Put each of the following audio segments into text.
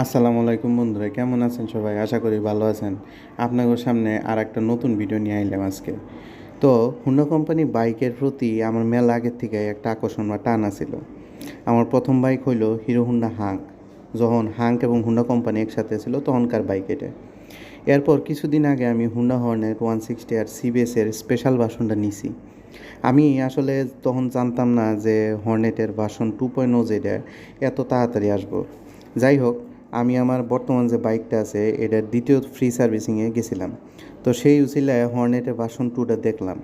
আসসালামু আলাইকুম বন্ধুরা, কেমন আছেন সবাই? আশা করি ভালো আছেন। আপনাদের সামনে আর একটা নতুন ভিডিও নিয়ে আইলাম আজকে। তো হুন্ডা কোম্পানি বাইকের প্রতি আমার মেলা আগের থেকে একটা আকর্ষণ বা টান আছিল। আমার প্রথম বাইক হইল হিরো হুন্ডা হাঙ্ক। যখন হাঙ্ক এবং হুন্ডা কোম্পানি একসাথে ছিল তখনকার বাইক এটা। এরপর কিছুদিন আগে আমি হুন্ডা হর্নেট 160 আর সিবিএসের স্পেশাল ভার্সনটা নিছি। আমি আসলে তখন জানতাম না যে হর্নেটের ভার্সন 2.0 যেটা এত তাড়াতাড়ি আসবো। যাই হোক, আমি আমার বর্তমান যে বাইকটা আছে এটার দ্বিতীয় ফ্রি সার্ভিসিংয়ে গেছিলাম। তো সেই উসিলায় হর্নেটের ভার্সন 2টা দেখলাম।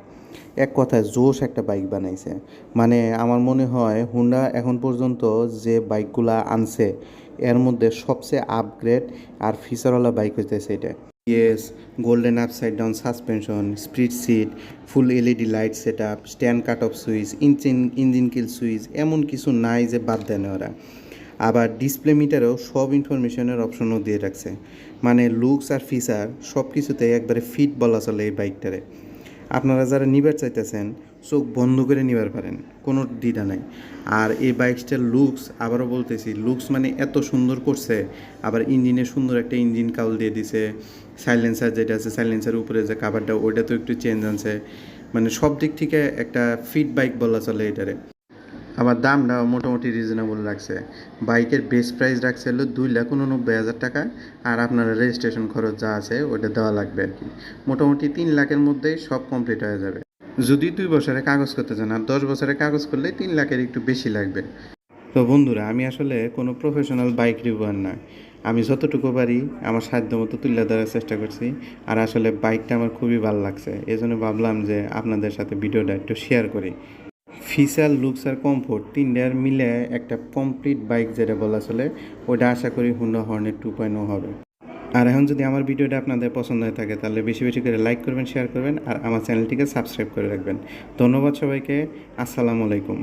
এক কথায় জোশ একটা বাইক বানাইছে। মানে আমার মনে হয় হুন্ডা এখন পর্যন্ত যে বাইকগুলা আনছে এর মধ্যে সবচেয়ে আপগ্রেড আর ফিচারওয়ালা বাইক হইতেছে এটা। Yes, golden upside down suspension, split seat, full LED light set up, stand cut off switch, engine kill switch, এমন কিছু নাই যে বাদ দেয় না ওরা। আবার ডিসপ্লে মিটারেও সব ইনফরমেশনের অপশনও দিয়ে রাখছে। মানে লুকস আর ফিচার সব কিছুতে একবারে ফিট বলা চলে এই বাইকটারে। আপনারা যারা নিবার চাইতেছেন চোখ বন্ধ করে নিবার পারেন, কোনো দ্বিধা নাই। আর এই বাইকটার লুকস, আবারও বলতেছি, লুকস মানে এত সুন্দর করছে। আবার ইঞ্জিনে সুন্দর একটা ইঞ্জিন কাউল দিয়ে দিছে। সাইলেন্সার যেটা আছে, সাইলেন্সার উপরে যে কাভারটা ওইটা তো একটু চেঞ্জ আনছে। মানে সব দিক থেকে একটা ফিট বাইক বলা চলে এটারে। আবার দামটাও মোটামুটি রিজনেবল রাখছে। বাইকের বেস্ট প্রাইস রাখছে হলো 2,89,000 টাকা। আর আপনার রেজিস্ট্রেশন খরচ যা আছে ওটা দেওয়া লাগবে আর কি। মোটামুটি 3 লাখের মধ্যেই সব কমপ্লিট হয়ে যাবে। যদি 2 বছরের কাগজ করতে চান, আর 10 বছরের কাগজ করলে 3 লাখের একটু বেশি লাগবে। তো বন্ধুরা, আমি আসলে কোনো প্রফেশনাল বাইক রিভিউয়ার না। আমি যতটুকু পারি আমার সাধ্য মতো তুলে ধরার চেষ্টা করছি। আর আসলে বাইকটা আমার খুবই ভালো লাগছে, এই জন্য ভাবলাম যে আপনাদের সাথে ভিডিওটা একটু শেয়ার করি। ফিচার, লুকস আর কমফোর্ট তিনটার মিলে একটা কমপ্লিট বাইক যেটা বলা চলে, ওটা আশা করি হুন্ডা হর্নেট 2.0 হবে। আর এখন যদি আমার ভিডিওটা আপনাদের পছন্দ হয়ে থাকে তাহলে বেশি বেশি করে লাইক করবেন, শেয়ার করবেন আর আমার চ্যানেলটিকে সাবস্ক্রাইব করে রাখবেন। ধন্যবাদ সবাইকে। আসসালামু আলাইকুম।